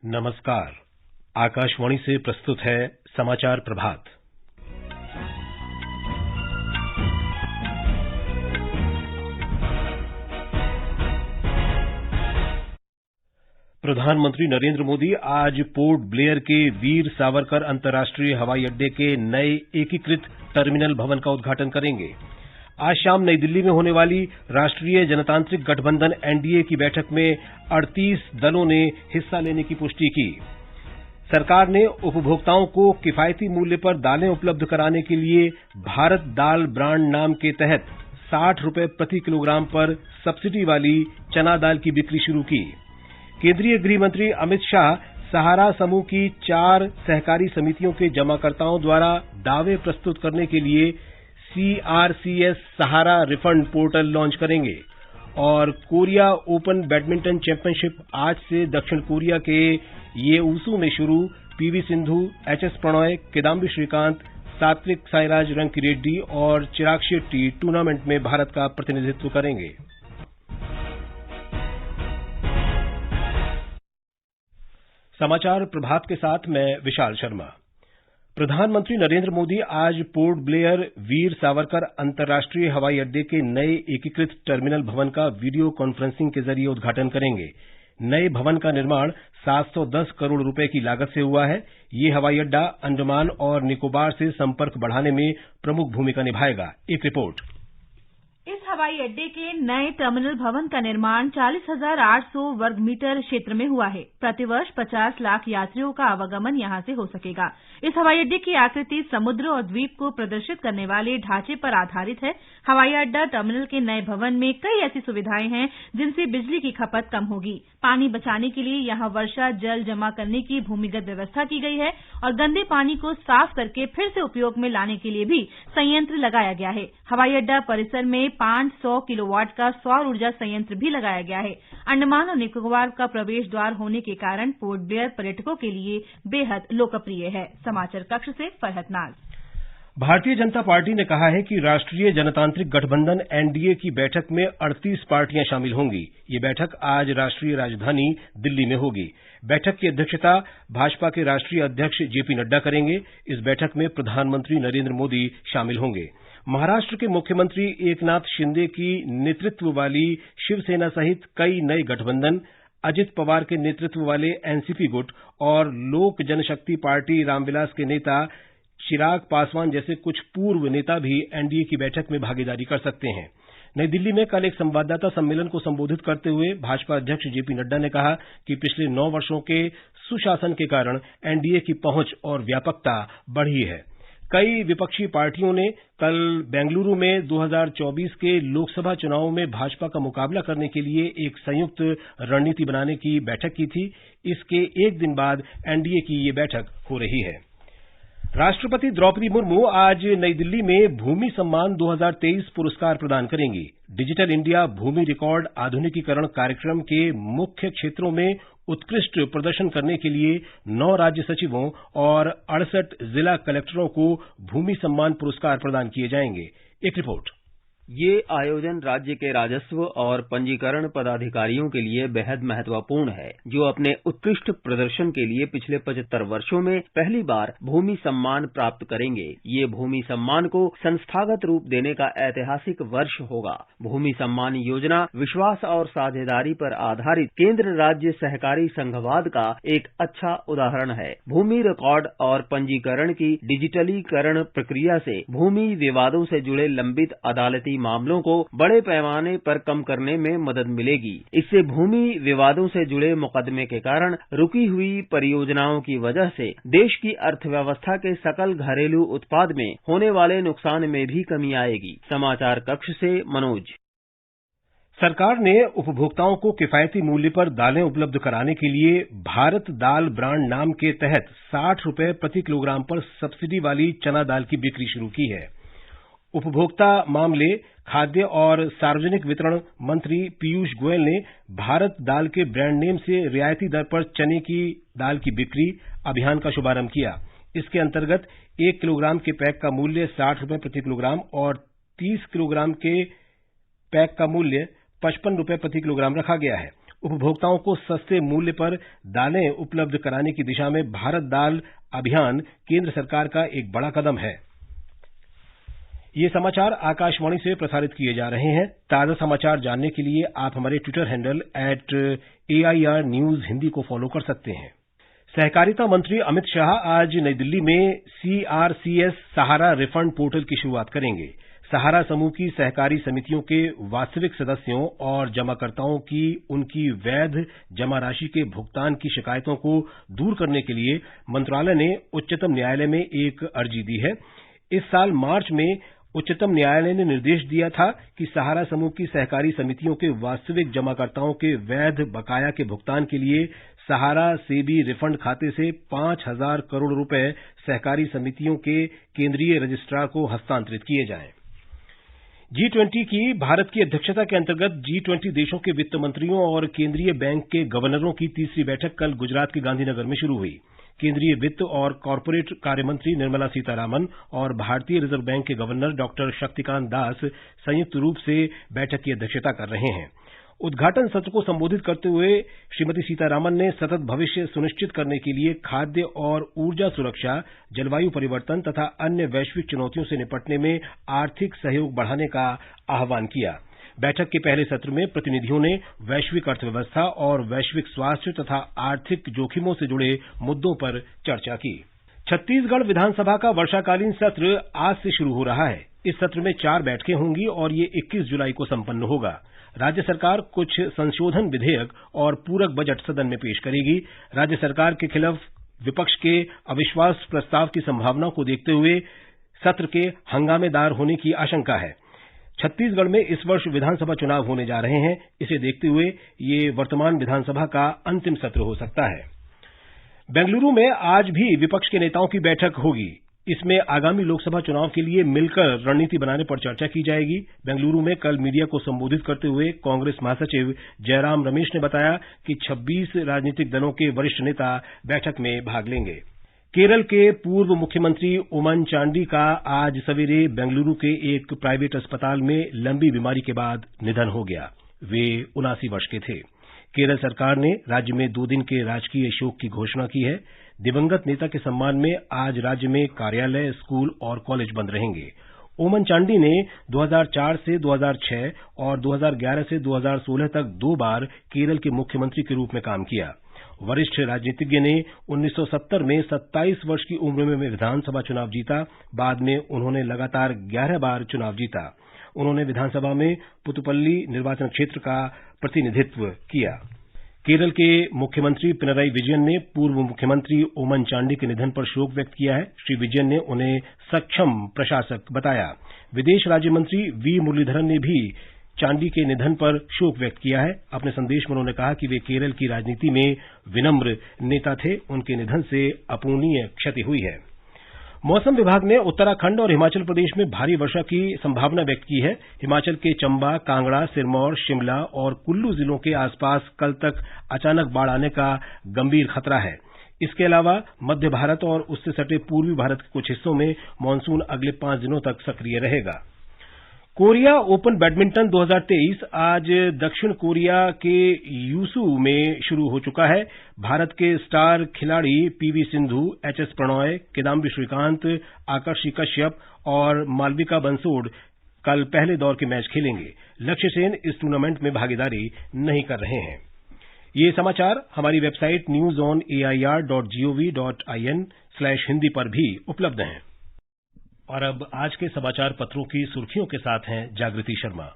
नमस्कार। आकाशवाणी से प्रस्तुत है समाचार प्रभात। प्रधानमंत्री नरेंद्र मोदी आज पोर्ट ब्लेयर के वीर सावरकर अंतर्राष्ट्रीय हवाई अड्डे के नए एकीकृत टर्मिनल भवन का उद्घाटन करेंगे। आज शाम नई दिल्ली में होने वाली राष्ट्रीय जनतांत्रिक गठबंधन एनडीए की बैठक में 38 दलों ने हिस्सा लेने की पुष्टि की। सरकार ने उपभोक्ताओं को किफायती मूल्य पर दालें उपलब्ध कराने के लिए भारत दाल ब्रांड नाम के तहत 60 रुपये प्रति किलोग्राम पर सब्सिडी वाली चना दाल की बिक्री शुरू की। केंद्रीय गृह मंत्री अमित शाह सहारा समूह की 4 सहकारी समितियों के जमाकर्ताओं द्वारा दावे प्रस्तुत करने के लिए CRCS सहारा रिफंड पोर्टल लॉन्च करेंगे। और कोरिया ओपन बैडमिंटन चैंपियनशिप आज से दक्षिण कोरिया के येउसू में शुरू। पीवी सिंधु, HS प्रणॉय, किदाम्बी श्रीकांत, सात्विक साईराज रंकीरेड्डी और चिराग शेट्टी टूर्नामेंट में भारत का प्रतिनिधित्व करेंगे। समाचार प्रभात के साथ मैं विशाल शर्मा। प्रधानमंत्री नरेंद्र मोदी आज पोर्ट ब्लेयर वीर सावरकर अंतर्राष्ट्रीय हवाई अड्डे के नए एकीकृत टर्मिनल भवन का वीडियो कॉन्फ्रेंसिंग के जरिए उद्घाटन करेंगे। नए भवन का निर्माण 710 करोड़ रुपए की लागत से हुआ है। ये हवाई अड्डा अंडमान और निकोबार से संपर्क बढ़ाने में प्रमुख भूमिका निभाएगा। एक रिपोर्ट। इस हवाई अड्डे के नए टर्मिनल भवन का निर्माण 40,800 वर्ग मीटर क्षेत्र में हुआ है। प्रतिवर्ष 50 लाख यात्रियों का आवागमन यहां से हो सकेगा। इस हवाई अड्डे की आकृति समुद्र और द्वीप को प्रदर्शित करने वाले ढांचे पर आधारित है। हवाई अड्डा टर्मिनल के नए भवन में कई ऐसी सुविधाएं हैं जिनसे बिजली की खपत कम होगी। पानी बचाने के लिए यहां वर्षा जल जमा करने की भूमिगत व्यवस्था की गई है और गंदे पानी को साफ करके फिर से उपयोग में लाने के लिए भी संयंत्र लगाया गया है। हवाई अड्डा परिसर में 500 किलोवाट का सौर ऊर्जा संयंत्र भी लगाया गया है। अंडमान और निकोबार का प्रवेश द्वार होने के कारण पोर्ट ब्लेयर पर्यटकों के लिए बेहद लोकप्रिय है। समाचार कक्ष से फरहत नाज। भारतीय जनता पार्टी ने कहा है कि राष्ट्रीय जनतांत्रिक गठबंधन एनडीए की बैठक में 38 पार्टियां शामिल होंगी। ये बैठक आज राष्ट्रीय राजधानी दिल्ली में होगी। बैठक की अध्यक्षता भाजपा के राष्ट्रीय अध्यक्ष जेपी नड्डा करेंगे। इस बैठक में प्रधानमंत्री नरेंद्र मोदी शामिल होंगे। महाराष्ट्र के मुख्यमंत्री एकनाथ शिंदे की नेतृत्व वाली शिवसेना सहित कई नए गठबंधन, अजित पवार के नेतृत्व वाले एनसीपी गुट और लोक जनशक्ति पार्टी रामविलास के नेता चिराग पासवान जैसे कुछ पूर्व नेता भी एनडीए की बैठक में भागीदारी कर सकते हैं। नई दिल्ली में कल एक संवाददाता सम्मेलन को संबोधित करते हुए भाजपा अध्यक्ष जेपी नड्डा ने कहा कि पिछले 9 वर्षों के सुशासन के कारण एनडीए की पहुंच और व्यापकता बढ़ी है। कई विपक्षी पार्टियों ने कल बेंगलुरु में 2024 के लोकसभा चुनावों में भाजपा का मुकाबला करने के लिए एक संयुक्त रणनीति बनाने की बैठक की थी। इसके एक दिन बाद एनडीए की ये बैठक हो रही है। राष्ट्रपति द्रौपदी मुर्मू आज नई दिल्ली में भूमि सम्मान 2023 पुरस्कार प्रदान करेंगी। डिजिटल इंडिया भूमि रिकॉर्ड आधुनिकीकरण कार्यक्रम के मुख्य क्षेत्रों में उत्कृष्ट प्रदर्शन करने के लिए 9 राज्य सचिवों और 68 जिला कलेक्टरों को भूमि सम्मान पुरस्कार प्रदान किए जाएंगे। एक रिपोर्ट। ये आयोजन राज्य के राजस्व और पंजीकरण पदाधिकारियों के लिए बेहद महत्वपूर्ण है, जो अपने उत्कृष्ट प्रदर्शन के लिए पिछले 75 वर्षों में पहली बार भूमि सम्मान प्राप्त करेंगे। ये भूमि सम्मान को संस्थागत रूप देने का ऐतिहासिक वर्ष होगा। भूमि सम्मान योजना विश्वास और साझेदारी पर आधारित केंद्र राज्य सहकारी संघवाद का एक अच्छा उदाहरण है। भूमि रिकॉर्ड और पंजीकरण की डिजिटलीकरण प्रक्रिया से भूमि विवादों से जुड़े लंबित अदालती मामलों को बड़े पैमाने पर कम करने में मदद मिलेगी। इससे भूमि विवादों से जुड़े मुकदमे के कारण रुकी हुई परियोजनाओं की वजह से देश की अर्थव्यवस्था के सकल घरेलू उत्पाद में होने वाले नुकसान में भी कमी आएगी। समाचार कक्ष से मनोज। सरकार ने उपभोक्ताओं को किफायती मूल्य पर दालें उपलब्ध कराने के लिए भारत दाल ब्रांड नाम के तहत 60 रुपये प्रति किलोग्राम पर सब्सिडी वाली चना दाल की बिक्री शुरू की है। उपभोक्ता मामले, खाद्य और सार्वजनिक वितरण मंत्री पीयूष गोयल ने भारत दाल के ब्रांड नेम से रियायती दर पर चने की दाल की बिक्री अभियान का शुभारंभ किया। इसके अंतर्गत 1 किलोग्राम के पैक का मूल्य 60 रुपये प्रति किलोग्राम और 30 किलोग्राम के पैक का मूल्य 55 रुपये प्रति किलोग्राम रखा गया है। उपभोक्ताओं को सस्ते मूल्य पर दालें उपलब्ध कराने की दिशा में भारत दाल अभियान केंद्र सरकार का एक बड़ा कदम है। ये समाचार आकाशवाणी से प्रसारित किए जा रहे हैं। ताजा समाचार जानने के लिए आप हमारे Twitter handle @AIR News Hindi को फॉलो कर सकते हैं। सहकारिता मंत्री अमित शाह आज नई दिल्ली में CRCS सहारा रिफंड पोर्टल की शुरुआत करेंगे। सहारा समूह की सहकारी समितियों के वास्तविक सदस्यों और जमाकर्ताओं की उनकी वैध जमा राशि के भुगतान की शिकायतों को दूर करने के लिए मंत्रालय ने उच्चतम न्यायालय में एक अर्जी दी है। इस साल मार्च में उच्चतम न्यायालय ने निर्देश दिया था कि सहारा समूह की सहकारी समितियों के वास्तविक जमाकर्ताओं के वैध बकाया के भुगतान के लिए सहारा सेबी रिफंड खाते से 5,000 करोड़ रुपए सहकारी समितियों के केंद्रीय रजिस्ट्रार को हस्तांतरित किए जाएं। G20 की भारत की अध्यक्षता के अंतर्गत G20 देशों के वित्त मंत्रियों और केंद्रीय बैंक के गवर्नरों की तीसरी बैठक कल गुजरात के गांधीनगर में शुरू हुई। केंद्रीय वित्त और कॉरपोरेट कार्य मंत्री निर्मला सीतारामन और भारतीय रिजर्व बैंक के गवर्नर डॉक्टर शक्तिकांत दास संयुक्त रूप से बैठक की अध्यक्षता कर रहे हैं। उद्घाटन सत्र को संबोधित करते हुए श्रीमती सीतारामन ने सतत भविष्य सुनिश्चित करने के लिए खाद्य और ऊर्जा सुरक्षा, जलवायु परिवर्तन तथा अन्य वैश्विक चुनौतियों से निपटने में आर्थिक सहयोग बढ़ाने का आह्वान किया। बैठक के पहले सत्र में प्रतिनिधियों ने वैश्विक अर्थव्यवस्था और वैश्विक स्वास्थ्य तथा आर्थिक जोखिमों से जुड़े मुद्दों पर चर्चा की। छत्तीसगढ़ विधानसभा का वर्षाकालीन सत्र आज से शुरू हो रहा है। इस सत्र में 4 बैठकें होंगी और ये 21 जुलाई को संपन्न होगा। राज्य सरकार कुछ संशोधन विधेयक और पूरक बजट सदन में पेश करेगी। राज्य सरकार के खिलाफ विपक्ष के अविश्वास प्रस्ताव की संभावना को देखते हुए सत्र के हंगामेदार होने की आशंका है। छत्तीसगढ़ में इस वर्ष विधानसभा चुनाव होने जा रहे हैं। इसे देखते हुए ये वर्तमान विधानसभा का अंतिम सत्र हो सकता है। बेंगलुरु में आज भी विपक्ष के नेताओं की बैठक होगी। इसमें आगामी लोकसभा चुनाव के लिए मिलकर रणनीति बनाने पर चर्चा की जाएगी। बेंगलुरु में कल मीडिया को संबोधित करते हुए कांग्रेस महासचिव जयराम रमेश ने बताया कि 26 राजनीतिक दलों के वरिष्ठ नेता बैठक में भाग लेंगे। केरल के पूर्व मुख्यमंत्री ओमन चांडी का आज सवेरे बेंगलुरु के एक प्राइवेट अस्पताल में लंबी बीमारी के बाद निधन हो गया। वे 79 वर्ष के थे। केरल सरकार ने राज्य में 2 दिन के राजकीय शोक की घोषणा की है। दिवंगत नेता के सम्मान में आज राज्य में कार्यालय, स्कूल और कॉलेज बंद रहेंगे। ओमन चांडी ने 2004 से 2006 और 2011 से 2016 तक 2 बार केरल के मुख्यमंत्री के रूप में काम किया। वरिष्ठ राजनीतिज्ञ ने 1970 में 27 वर्ष की उम्र में विधानसभा चुनाव जीता। बाद में उन्होंने लगातार 11 बार चुनाव जीता। उन्होंने विधानसभा में पुतुपल्ली निर्वाचन क्षेत्र का प्रतिनिधित्व किया। केरल के मुख्यमंत्री पिनराई विजयन ने पूर्व मुख्यमंत्री ओमन चांडी के निधन पर शोक व्यक्त किया है। श्री विजयन ने उन्हें सक्षम प्रशासक बताया। विदेश राज्य मंत्री वी मुरलीधरन ने भी चांडी के निधन पर शोक व्यक्त किया है। अपने संदेश में उन्होंने कहा कि वे केरल की राजनीति में विनम्र नेता थे। उनके निधन से अपूरणीय क्षति हुई है। मौसम विभाग ने उत्तराखंड और हिमाचल प्रदेश में भारी वर्षा की संभावना व्यक्त की है। हिमाचल के चंबा, कांगड़ा, सिरमौर, शिमला और कुल्लू जिलों के आसपास कल तक अचानक बाढ़ आने का गंभीर खतरा है। इसके अलावा मध्य भारत और उससे सटे पूर्वी भारत के कुछ हिस्सों में मानसून अगले 5 दिनों तक सक्रिय रहेगा। कोरिया ओपन बैडमिंटन 2023 आज दक्षिण कोरिया के यूसू में शुरू हो चुका है। भारत के स्टार खिलाड़ी पीवी सिंधु, एचएस प्रणॉय, किदाम्बी श्रीकांत, आकर्षी कश्यप और मालविका बंसोड कल पहले दौर के मैच खेलेंगे। लक्ष्य सेन इस टूर्नामेंट में भागीदारी नहीं कर रहे हैं। ये समाचार हमारी वेबसाइट newsonair.gov.in/hindi पर भी उपलब्ध हैं। और अब आज के समाचार पत्रों की सुर्खियों के साथ हैं जागृति शर्मा।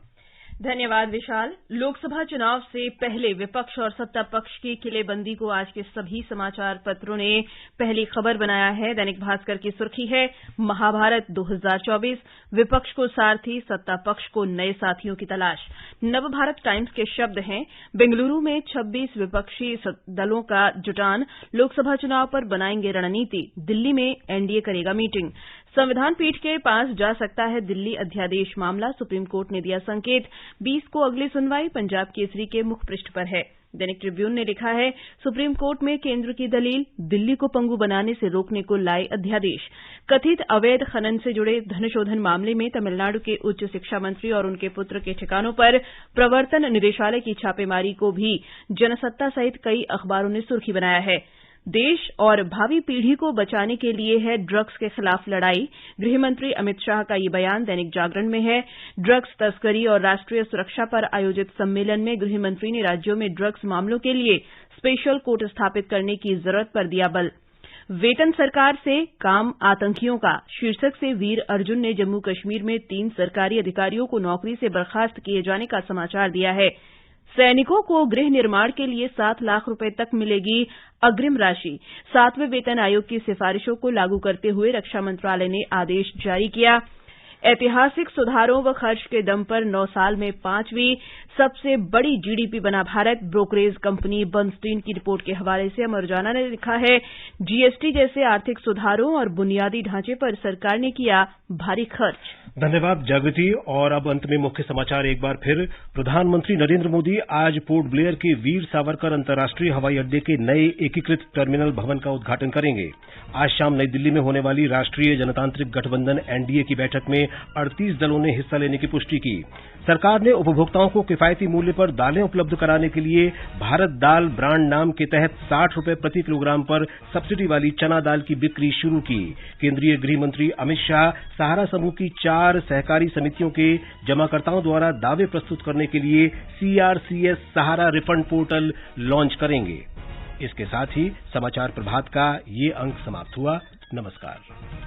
धन्यवाद विशाल। लोकसभा चुनाव से पहले विपक्ष और सत्ता पक्ष की किलेबंदी को आज के सभी समाचार पत्रों ने पहली खबर बनाया है। दैनिक भास्कर की सुर्खी है, महाभारत 2024, विपक्ष को सारथी, सत्ता पक्ष को नए साथियों की तलाश। नवभारत टाइम्स के शब्द हैं, बेंगलुरु में 26 विपक्षी दलों का जुटान, लोकसभा चुनाव पर बनाएंगे रणनीति, दिल्ली में एनडीए करेगा मीटिंग। संविधान पीठ के पास जा सकता है दिल्ली अध्यादेश मामला, सुप्रीम कोर्ट ने दिया संकेत। 20 को अगली सुनवाई, पंजाब केसरी के मुखपृष्ठ पर है। दैनिक ट्रिब्यून ने लिखा है, सुप्रीम कोर्ट में केंद्र की दलील, दिल्ली को पंगु बनाने से रोकने को लाए अध्यादेश। कथित अवैध खनन से जुड़े धनशोधन मामले में तमिलनाडु के उच्च शिक्षा मंत्री और उनके पुत्र के ठिकानों पर प्रवर्तन निदेशालय की छापेमारी को भी जनसत्ता सहित कई अखबारों ने सुर्खी बनाया है। देश और भावी पीढ़ी को बचाने के लिए है ड्रग्स के खिलाफ लड़ाई। गृहमंत्री अमित शाह का ये बयान दैनिक जागरण में है। ड्रग्स तस्करी और राष्ट्रीय सुरक्षा पर आयोजित सम्मेलन में गृहमंत्री ने राज्यों में ड्रग्स मामलों के लिए स्पेशल कोर्ट स्थापित करने की जरूरत पर दिया बल। वेतन सरकार से, काम आतंकियों का शीर्षक से वीर अर्जुन ने जम्मू कश्मीर में 3 सरकारी अधिकारियों को नौकरी से बर्खास्त किए जाने का समाचार दिया है। सैनिकों को गृह निर्माण के लिए 7 लाख रुपए तक मिलेगी अग्रिम राशि। 7वें वेतन आयोग की सिफारिशों को लागू करते हुए रक्षा मंत्रालय ने आदेश जारी किया। ऐतिहासिक सुधारों व खर्च के दम पर 9 साल में 5वीं सबसे बड़ी जीडीपी बना भारत। ब्रोकरेज कंपनी बर्नस्टीन की रिपोर्ट के हवाले से अमर उजाला ने लिखा है, जीएसटी जैसे आर्थिक सुधारों और बुनियादी ढांचे पर सरकार ने किया भारी खर्च। धन्यवाद जागृति। और अब अंत में मुख्य समाचार एक बार फिर। प्रधानमंत्री नरेंद्र मोदी आज पोर्ट ब्लेयर के वीर सावरकर अंतर्राष्ट्रीय हवाई अड्डे के नए एकीकृत टर्मिनल भवन का उद्घाटन करेंगे। आज शाम नई दिल्ली में होने वाली राष्ट्रीय जनतांत्रिक गठबंधन एनडीए की बैठक में 38 दलों ने हिस्सा लेने की पुष्टि की। सरकार ने उपभोक्ताओं को किफायती मूल्य पर दालें उपलब्ध कराने के लिए भारत दाल ब्रांड नाम के तहत 60 रुपए प्रति किलोग्राम पर सब्सिडी वाली चना दाल की बिक्री शुरू की। केंद्रीय गृह मंत्री अमित शाह सहारा समूह की 4 सहकारी समितियों के जमाकर्ताओं द्वारा दावे प्रस्तुत करने के लिए सीआरसीएस सहारा रिफंड पोर्टल लॉन्च करेंगे। इसके साथ ही समाचार प्रभात का ये अंक समाप्त हुआ। नमस्कार।